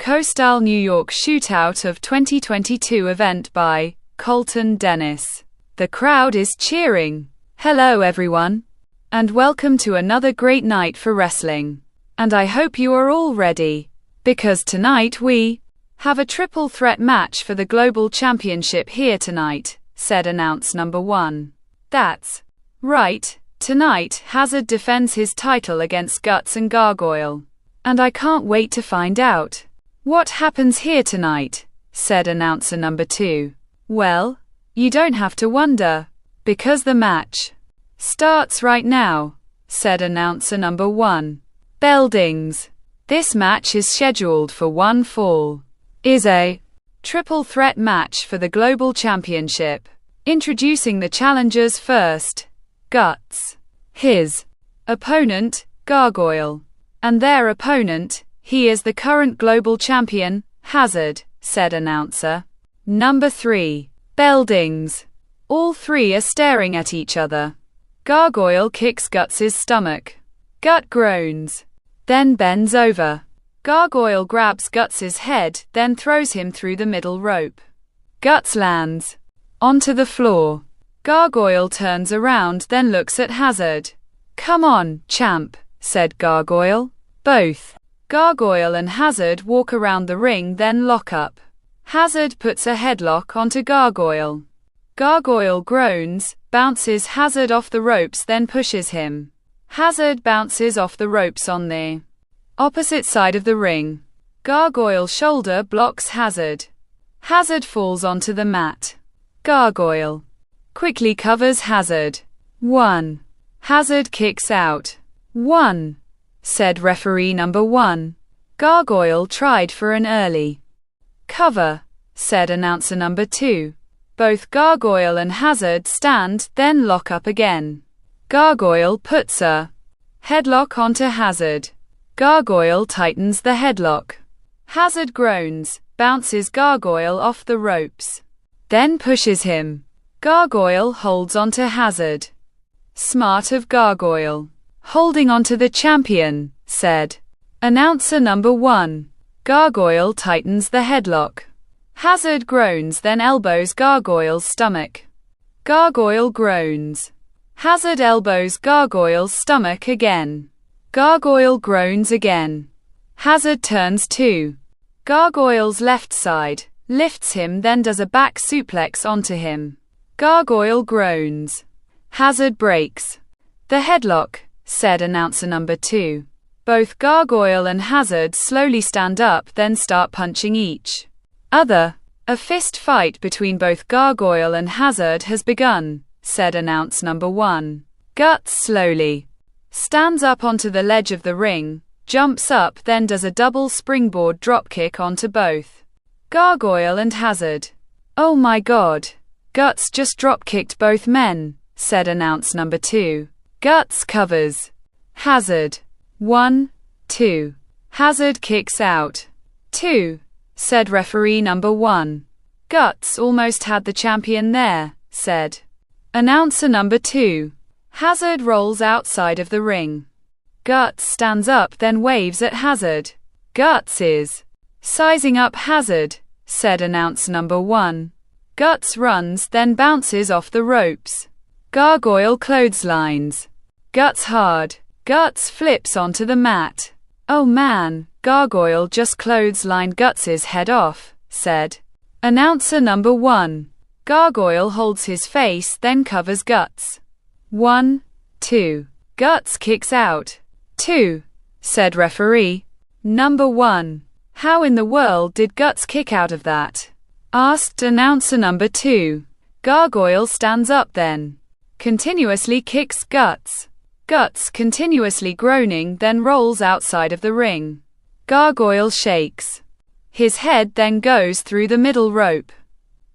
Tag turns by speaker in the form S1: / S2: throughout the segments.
S1: Coastal New York Shootout of 2022 event by Colton Dennis. The crowd is cheering. Hello everyone, and welcome to another great night for wrestling. And I hope you are all ready, because tonight we have a triple threat match for the Global Championship here tonight, said announce number 1. That's right, tonight Hazard defends his title against Guts and Gargoyle. And I can't wait to find out what happens here tonight, said announcer number 2. Well, you don't have to wonder, because the match starts right now, said announcer number 1. Bell dings. This match is scheduled for one fall. Is a triple threat match for the Global Championship. Introducing the challengers first. Guts. His opponent, Gargoyle. And their opponent, he is the current global champion, Hazard, said announcer number 3. Bell dings. All three are staring at each other. Gargoyle kicks Guts' stomach. Gut groans, then bends over. Gargoyle grabs Guts' head, then throws him through the middle rope. Guts lands onto the floor. Gargoyle turns around, then looks at Hazard. Come on, champ, said Gargoyle. Both Gargoyle and Hazard walk around the ring, then lock up. Hazard puts a headlock onto Gargoyle. Gargoyle groans, bounces Hazard off the ropes, then pushes him. Hazard bounces off the ropes on the opposite side of the ring. Gargoyle's shoulder blocks Hazard. Hazard falls onto the mat. Gargoyle quickly covers Hazard. 1. Hazard kicks out. 1. Said referee number 1. Gargoyle tried for an early cover, said announcer number 2. Both Gargoyle and Hazard stand, then lock up again. Gargoyle puts a headlock onto Hazard. Gargoyle tightens the headlock. Hazard groans, bounces Gargoyle off the ropes, then pushes him. Gargoyle holds onto Hazard. Smart of Gargoyle. Holding onto the champion, said announcer number 1. Gargoyle tightens the headlock. Hazard groans, then elbows Gargoyle's stomach. Gargoyle groans. Hazard elbows Gargoyle's stomach again. Gargoyle groans again. Hazard turns to Gargoyle's left side, lifts him, then does a back suplex onto him. Gargoyle groans. Hazard breaks the headlock, said announcer number 2. Both Gargoyle and Hazard slowly stand up, then start punching each other. A fist fight between both Gargoyle and Hazard has begun, said announce number 1. Guts slowly stands up onto the ledge of the ring, jumps up, then does a double springboard dropkick onto both Gargoyle and Hazard. Oh my god. Guts just dropkicked both men, said announce number 2. Guts covers Hazard. 1, 2. Hazard kicks out. 2. Said referee number 1. Guts almost had the champion there, said announcer number 2. Hazard rolls outside of the ring. Guts stands up, then waves at Hazard. Guts is sizing up Hazard, said announcer number 1. Guts runs, then bounces off the ropes. Gargoyle clotheslines Guts hard. Guts flips onto the mat. Oh man, Gargoyle just clotheslined Guts' head off, said announcer number 1. Gargoyle holds his face, then covers Guts. 1, 2. Guts kicks out. 2. Said referee number 1. How in the world did Guts kick out of that? Asked announcer number 2. Gargoyle stands up, then continuously kicks Guts. Guts continuously groaning, then rolls outside of the ring. Gargoyle shakes his head, then goes through the middle rope.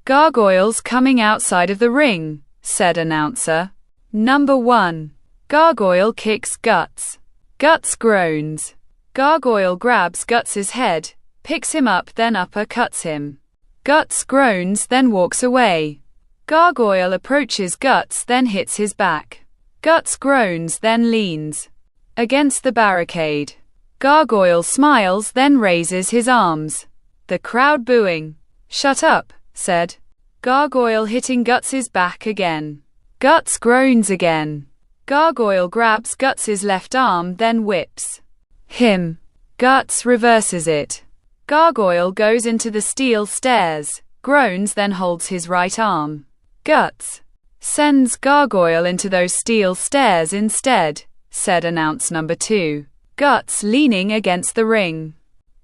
S1: Gargoyle's coming outside of the ring, said announcer number 1. Gargoyle kicks Guts. Guts groans. Gargoyle grabs Guts' head, picks him up, then uppercuts him. Guts groans, then walks away. Gargoyle approaches Guts, then hits his back. Guts groans, then leans against the barricade. Gargoyle smiles, then raises his arms. The crowd booing. "Shut up," said Gargoyle, hitting Guts' back again. Guts groans again. Gargoyle grabs Guts' left arm, then whips him. Guts reverses it. Gargoyle goes into the steel stairs, groans, then holds his right arm. Guts sends Gargoyle into those steel stairs instead, said announce number 2. Guts, leaning against the ring,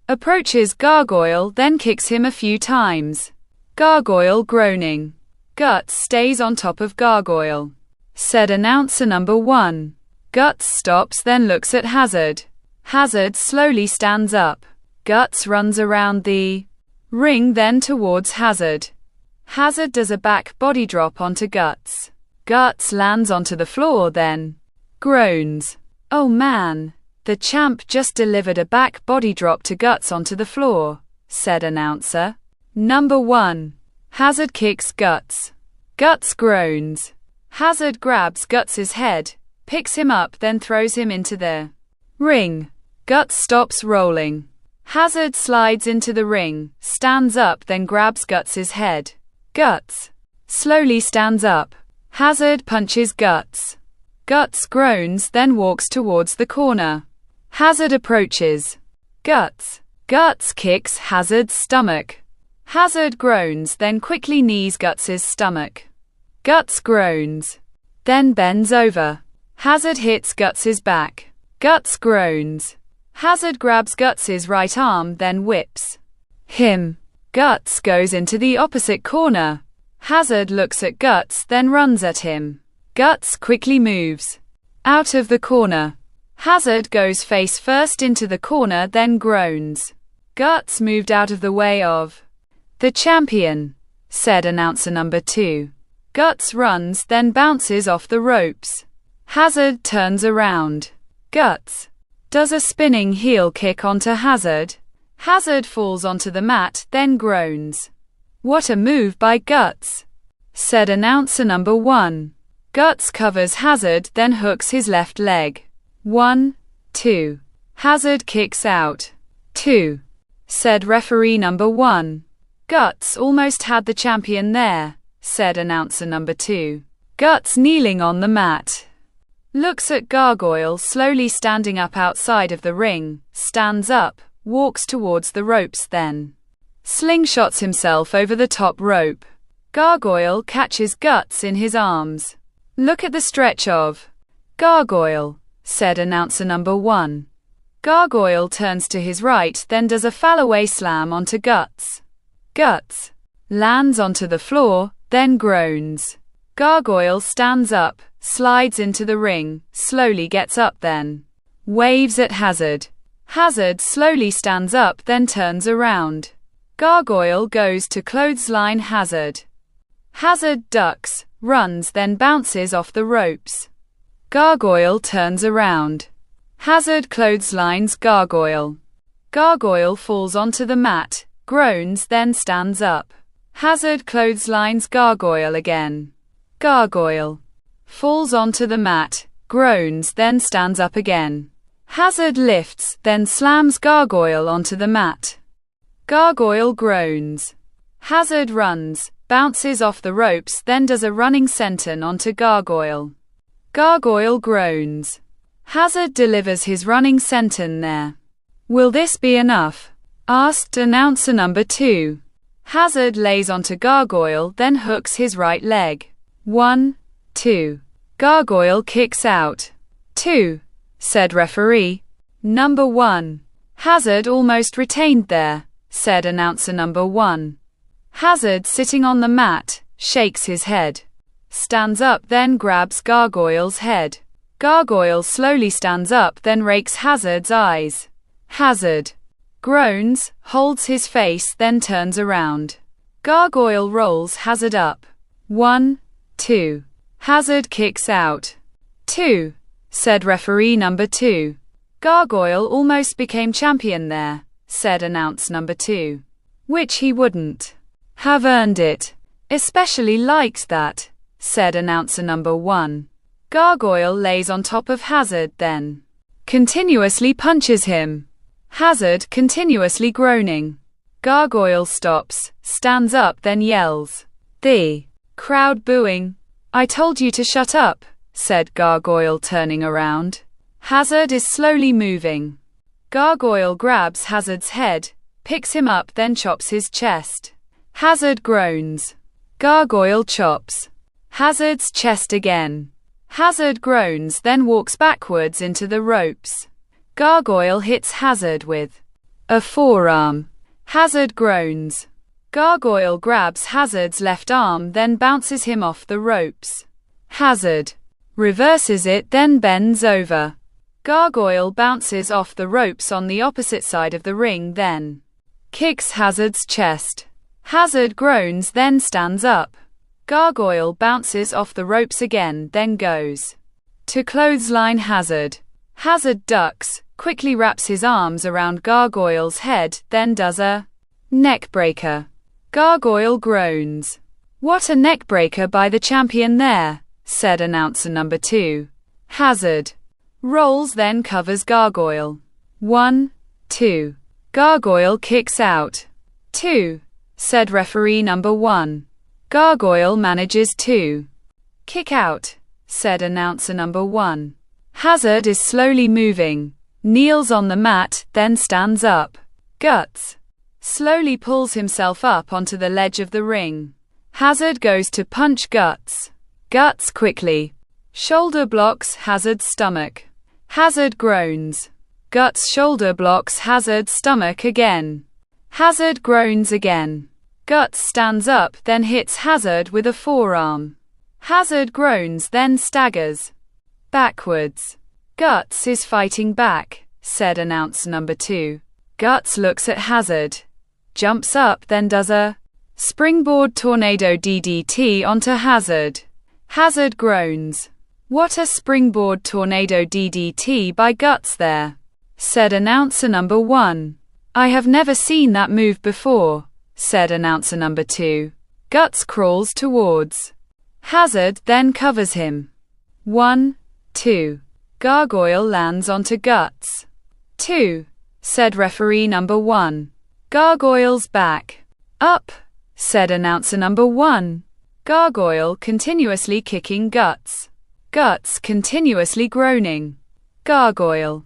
S1: approaches Gargoyle, then kicks him a few times. Gargoyle groaning. Guts stays on top of Gargoyle, said announcer number 1. Guts stops, then looks at Hazard. Hazard slowly stands up. Guts runs around the ring, then towards Hazard. Hazard does a back body drop onto Guts. Guts lands onto the floor, then groans. "Oh man, the champ just delivered a back body drop to Guts onto the floor," said announcer number 1. Hazard kicks Guts. Guts groans. Hazard grabs Guts' head, picks him up, then throws him into the ring. Guts stops rolling. Hazard slides into the ring, stands up, then grabs Guts' head. Guts slowly stands up. Hazard punches Guts. Guts groans, then walks towards the corner. Hazard approaches Guts. Guts kicks Hazard's stomach. Hazard groans, then quickly knees Guts' stomach. Guts groans, then bends over. Hazard hits Guts' back. Guts groans. Hazard grabs Guts' right arm, then whips him. Guts goes into the opposite corner. Hazard looks at Guts, then runs at him. Guts quickly moves out of the corner. Hazard goes face first into the corner, then groans. Guts moved out of the way of the champion, said announcer number 2. Guts runs, then bounces off the ropes. Hazard turns around. Guts does a spinning heel kick onto Hazard. Hazard falls onto the mat, then groans. "What a move by Guts," said announcer number 1. Guts covers Hazard, then hooks his left leg. 1, 2. Hazard kicks out. 2, said referee number 1. Guts almost had the champion there, said announcer number 2. Guts, kneeling on the mat, looks at Gargoyle slowly standing up outside of the ring, stands up, walks towards the ropes, then slingshots himself over the top rope. Gargoyle catches Guts in his arms. "Look at the stretch of Gargoyle," said announcer number 1. Gargoyle turns to his right, then does a fallaway slam onto Guts. Guts lands onto the floor, then groans. Gargoyle stands up, slides into the ring, slowly gets up, then waves at Hazard. Hazard slowly stands up, then turns around. Gargoyle goes to clothesline Hazard. Hazard ducks, runs, then bounces off the ropes. Gargoyle turns around. Hazard clotheslines Gargoyle. Gargoyle falls onto the mat, groans, then stands up. Hazard clotheslines Gargoyle again. Gargoyle falls onto the mat, groans, then stands up again. Hazard lifts, then slams Gargoyle onto the mat. Gargoyle groans. Hazard runs, bounces off the ropes, then does a running senton onto Gargoyle. Gargoyle groans. Hazard delivers his running senton there. "Will this be enough?" asked announcer number 2. Hazard lays onto Gargoyle, then hooks his right leg. 1, 2. Gargoyle kicks out. 2, said referee number 1. Hazard almost retained there, said announcer number 1. Hazard, sitting on the mat, shakes his head. Stands up, then grabs Gargoyle's head. Gargoyle slowly stands up, then rakes Hazard's eyes. Hazard groans, holds his face, then turns around. Gargoyle rolls Hazard up. 1, 2. Hazard kicks out. 2, said referee number 2. Gargoyle almost became champion there, said announce number 2. Which he wouldn't have earned it. Especially liked that, said announcer number 1. Gargoyle lays on top of Hazard, then continuously punches him. Hazard continuously groaning. Gargoyle stops, stands up, then yells. The crowd booing. I told you to shut up, said Gargoyle, turning around. Hazard is slowly moving. Gargoyle grabs Hazard's head, picks him up, then chops his chest. Hazard groans. Gargoyle chops Hazard's chest again. Hazard groans, then walks backwards into the ropes. Gargoyle hits Hazard with a forearm. Hazard groans. Gargoyle grabs Hazard's left arm, then bounces him off the ropes. Hazard reverses it, then bends over. Gargoyle bounces off the ropes on the opposite side of the ring, then kicks Hazard's chest. Hazard groans, then stands up. Gargoyle bounces off the ropes again, then goes to clothesline Hazard. Hazard ducks, quickly wraps his arms around Gargoyle's head, then does a neck breaker. Gargoyle groans. What a neck breaker by the champion there, said announcer number 2. Hazard rolls, then covers Gargoyle. 1, 2. Gargoyle kicks out. 2, said referee number 1. Gargoyle manages to kick out, said announcer number 1. Hazard is slowly moving, kneels on the mat, then stands up. Guts slowly pulls himself up onto the ledge of the ring. Hazard goes to punch Guts. Guts quickly shoulder blocks Hazard's stomach. Hazard groans. Guts shoulder blocks Hazard's stomach again. Hazard groans again. Guts stands up, then hits Hazard with a forearm. Hazard groans, then staggers backwards. Guts is fighting back, said announcer number 2. Guts looks at Hazard, jumps up, then does a springboard tornado DDT onto Hazard. Hazard groans. What a springboard tornado DDT by Guts there, said announcer number 1. I have never seen that move before, said announcer number 2. Guts crawls towards Hazard, then covers him. 1, 2. Gargoyle lands onto Guts. 2, said referee number 1. Gargoyle's back. Up, said announcer number 1. Gargoyle continuously kicking Guts. Guts continuously groaning. Gargoyle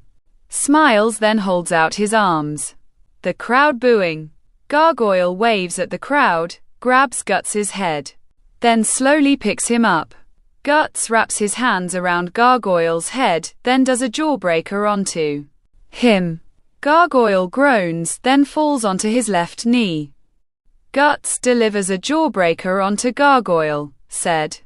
S1: smiles, then holds out his arms. The crowd booing. Gargoyle waves at the crowd, grabs Guts's head, then slowly picks him up. Guts wraps his hands around Gargoyle's head, then does a jawbreaker onto him. Gargoyle groans, then falls onto his left knee. Guts delivers a jawbreaker onto Gargoyle, said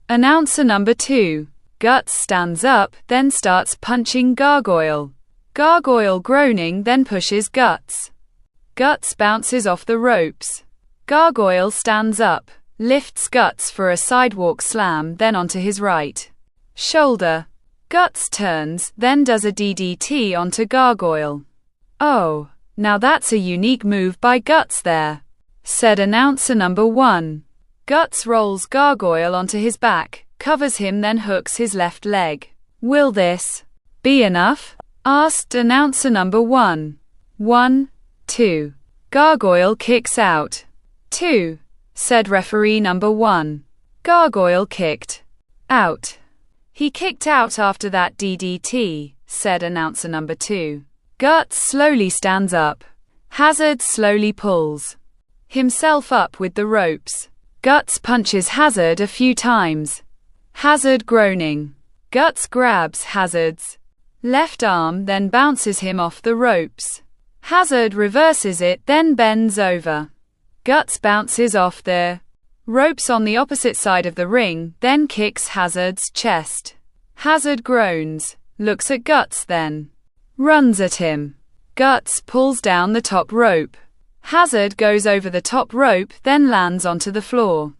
S1: announcer number 2. Guts stands up, then starts punching Gargoyle. Gargoyle groaning, then pushes Guts. Guts bounces off the ropes. Gargoyle stands up, lifts Guts for a sidewalk slam, then onto his right shoulder. Guts turns, then does a DDT onto Gargoyle. Oh, now that's a unique move by Guts there, said announcer number 1. Guts rolls Gargoyle onto his back, covers him, then hooks his left leg. Will this be enough? Asked announcer number 1. 1, 2. Gargoyle kicks out. 2, said referee number 1. Gargoyle kicked out. He kicked out after that DDT, said announcer number 2. Guts slowly stands up. Hazard slowly pulls himself up with the ropes. Guts punches Hazard a few times. Hazard groaning. Guts grabs Hazard's left arm, then bounces him off the ropes. Hazard reverses it, then bends over. Guts bounces off the ropes on the opposite side of the ring, then kicks Hazard's chest. Hazard groans, looks at Guts, then runs at him. Guts pulls down the top rope. Hazard goes over the top rope, then lands onto the floor.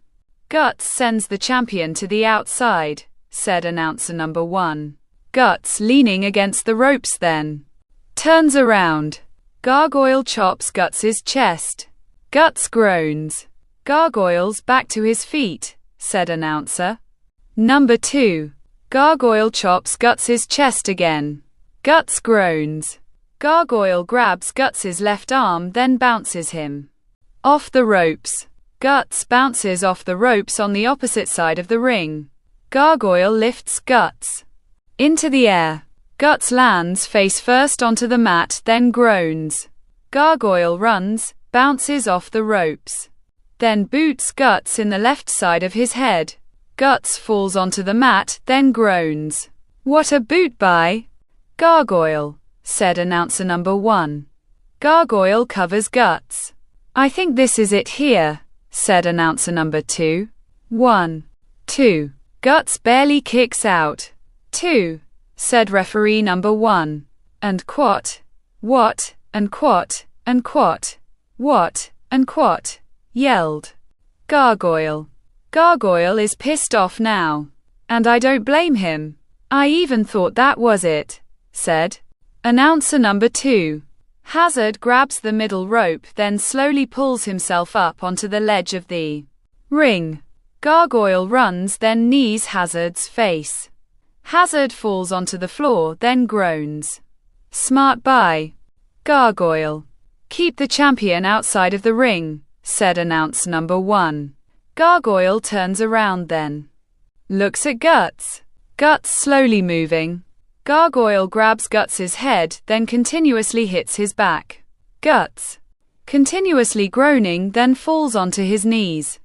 S1: Guts sends the champion to the outside, said announcer number 1. Guts leaning against the ropes, then turns around. Gargoyle chops Guts's chest. Guts groans. Gargoyle's back to his feet, said announcer number 2. Gargoyle chops Guts's chest again. Guts groans. Gargoyle grabs Guts's left arm, then bounces him off the ropes. Guts bounces off the ropes on the opposite side of the ring. Gargoyle lifts Guts into the air. Guts lands face first onto the mat, then groans. Gargoyle runs, bounces off the ropes, then boots Guts in the left side of his head. Guts falls onto the mat, then groans. "What a boot by Gargoyle," said announcer number 1. Gargoyle covers Guts. "I think this is it here," said announcer number 2. 1, 2. Guts barely kicks out. 2, said referee number 1. And quat, what, and quat, and quat, what, and quat, yelled Gargoyle. Gargoyle is pissed off now. And I don't blame him. "I even thought that was it," said announcer number 2. Hazard grabs the middle rope, then slowly pulls himself up onto the ledge of the ring. Gargoyle runs, then knees Hazard's face. Hazard falls onto the floor, then groans. "Smart buy, Gargoyle. Keep the champion outside of the ring," said announcer number 1. Gargoyle turns around, then looks at Guts. Guts slowly moving. Gargoyle grabs Guts's head, then continuously hits his back. Guts, continuously groaning, then falls onto his knees.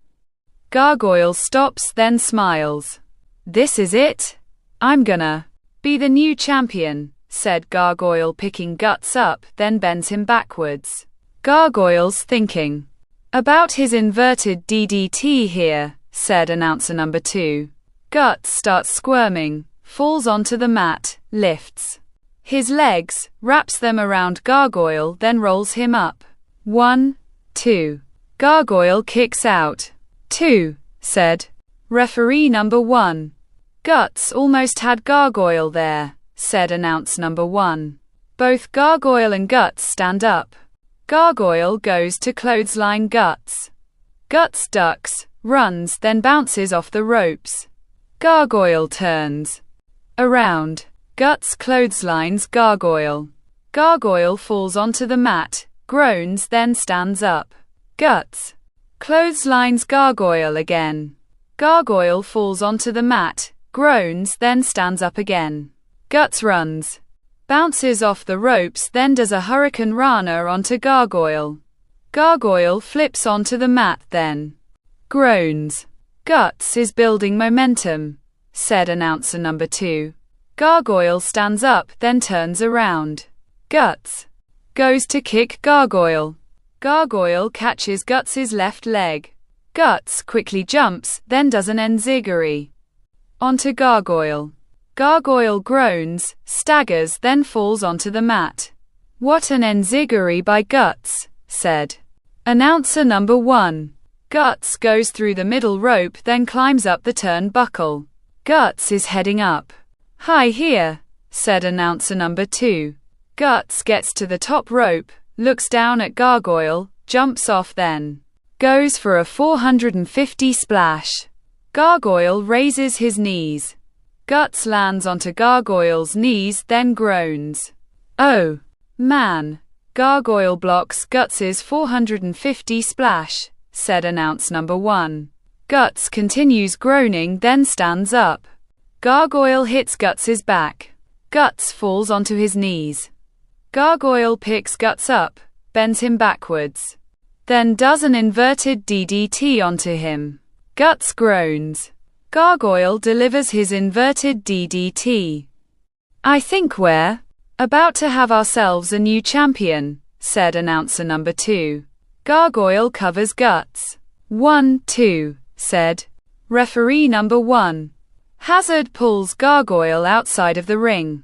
S1: Gargoyle stops, then smiles. "This is it? I'm gonna be the new champion," said Gargoyle, picking Guts up, then bends him backwards. Gargoyle's thinking about his inverted DDT here, said announcer number 2. Guts starts squirming, falls onto the mat, lifts his legs, wraps them around Gargoyle, then rolls him up. 1, 2. Gargoyle kicks out. 2, said referee number 1. Guts almost had Gargoyle there, said announcer number 1. Both Gargoyle and Guts stand up. Gargoyle goes to clothesline Guts. Guts ducks, runs, then bounces off the ropes. Gargoyle turns around. Guts clotheslines Gargoyle. Gargoyle falls onto the mat, groans, then stands up. Guts clotheslines Gargoyle again. Gargoyle falls onto the mat, groans, then stands up again. Guts runs, bounces off the ropes, then does a Hurricane Rana onto Gargoyle. Gargoyle flips onto the mat, then groans. Guts is building momentum, said announcer number 2. Gargoyle stands up, then turns around. Guts goes to kick Gargoyle. Gargoyle catches Guts's left leg. Guts quickly jumps, then does an enziguri onto Gargoyle. Gargoyle groans, staggers, then falls onto the mat. "What an enziguri by Guts," said announcer number 1. Guts goes through the middle rope, then climbs up the turnbuckle. Guts is heading up. "Hi here," said announcer number 2. Guts gets to the top rope, looks down at Gargoyle, jumps off, then goes for a 450 splash. Gargoyle raises his knees. Guts lands onto Gargoyle's knees, then groans. "Oh, man." Gargoyle blocks Guts's 450 splash, said announcer number 1. Guts continues groaning, then stands up. Gargoyle hits Guts's back. Guts falls onto his knees. Gargoyle picks Guts up, bends him backwards, then does an inverted DDT onto him. Guts groans. Gargoyle delivers his inverted DDT. "I think we're about to have ourselves a new champion," said announcer number 2. Gargoyle covers Guts. 1, 2, said referee number 1. Hazard pulls Gargoyle outside of the ring.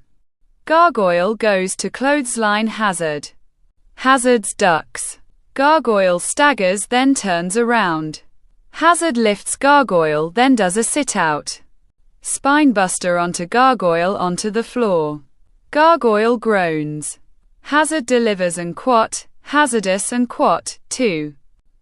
S1: Gargoyle goes to clothesline Hazard. Hazard's ducks. Gargoyle staggers, then turns around. Hazard lifts Gargoyle, then does a sit-out spinebuster onto Gargoyle onto the floor. Gargoyle groans. Hazard delivers and quat, hazardous and quat, 2.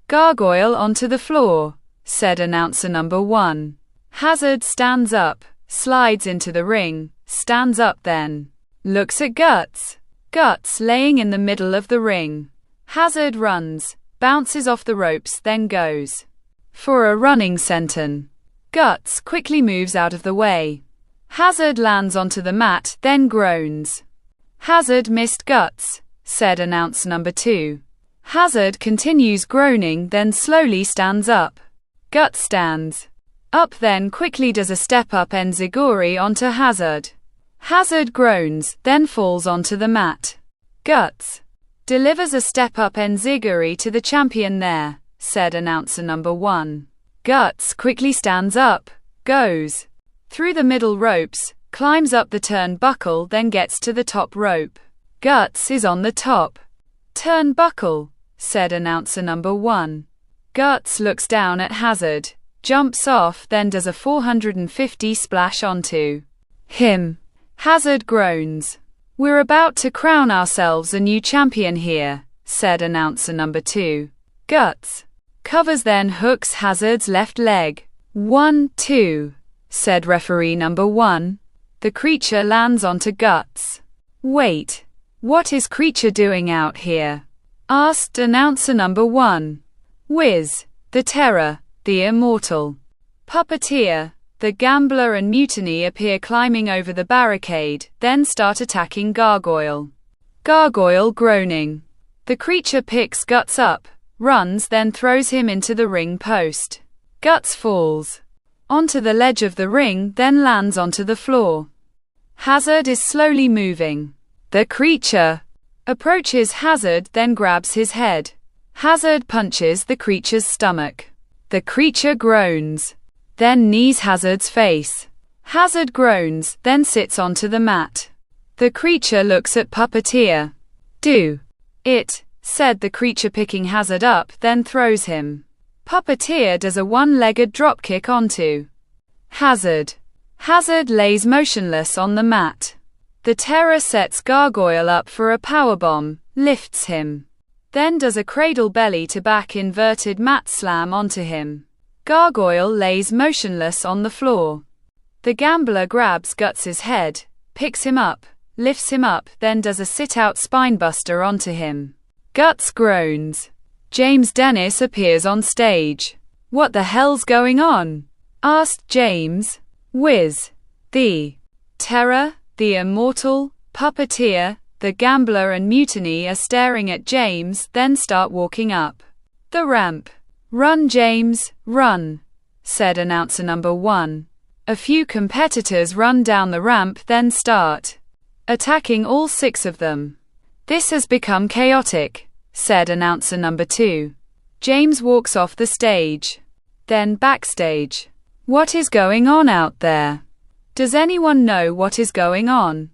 S1: Gargoyle onto the floor, said announcer number 1. Hazard stands up, slides into the ring, stands up, then looks at Guts. Guts laying in the middle of the ring. Hazard runs, bounces off the ropes, then goes for a running senton. Guts quickly moves out of the way. Hazard lands onto the mat, then groans. Hazard missed Guts, said announcer number 2. Hazard continues groaning, then slowly stands up. Guts stands up, then quickly does a step-up enziguri onto Hazard. Hazard groans, then falls onto the mat. Guts delivers a step-up enziguri to the champion there, said announcer number 1. Guts quickly stands up, goes through the middle ropes, climbs up the turnbuckle, then gets to the top rope. Guts is on the top turnbuckle, said announcer number 1. Guts looks down at Hazard, jumps off, then does a 450 splash onto him. Hazard groans. We're about to crown ourselves a new champion here, said announcer number 2. Guts covers, then hooks Hazard's left leg. 1, 2, said referee number 1. The creature lands onto Guts. Wait, what is creature doing out here? Asked announcer number 1. Wiz, the Terror, the Immortal, Puppeteer, the Gambler and Mutiny appear climbing over the barricade, then start attacking Gargoyle. Gargoyle groaning. The creature picks Guts up, runs, then throws him into the ring post. Guts falls onto the ledge of the ring, then lands onto the floor. Hazard is slowly moving. The creature approaches Hazard, then grabs his head. Hazard punches the creature's stomach. The creature groans, then knees Hazard's face. Hazard groans, then sits onto the mat. The creature looks at Puppeteer. Do it, said the creature, picking Hazard up, then throws him. Puppeteer does a one-legged dropkick onto Hazard. Hazard lays motionless on the mat. The Terror sets Gargoyle up for a powerbomb, lifts him, then does a cradle belly to back inverted mat slam onto him. Gargoyle lays motionless on the floor. The Gambler grabs Guts's head, picks him up, lifts him up, then does a sit-out spinebuster onto him. Guts groans. James Dennis appears on stage. What the hell's going on? Asked James. Wiz, the Terror, the Immortal, Puppeteer, the Gambler and Mutiny are staring at James, then start walking up the ramp. Run, James, run, said announcer number 1. A few competitors run down the ramp, then start attacking all 6 of them. This has become chaotic, said announcer number 2. James walks off the stage. Then backstage. What is going on out there? Does anyone know what is going on?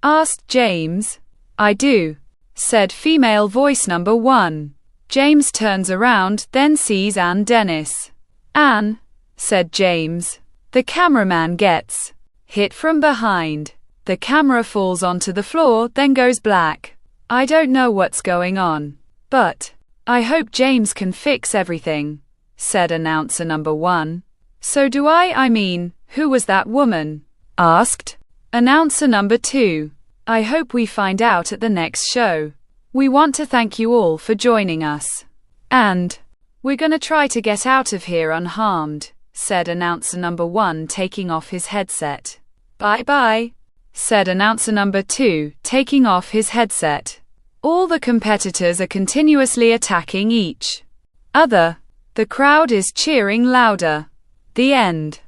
S1: Asked James. I do, said female voice number 1. James turns around, then sees Ann Dennis. Ann, said James. The cameraman gets hit from behind. The camera falls onto the floor, then goes black. I don't know what's going on, but I hope James can fix everything, said announcer number 1. So do I mean, who was that woman? Asked announcer number 2. I hope we find out at the next show. We want to thank you all for joining us. And we're gonna try to get out of here unharmed, said announcer number 1, taking off his headset. Bye bye, said announcer number 2, taking off his headset. All the competitors are continuously attacking each other. The crowd is cheering louder. The end.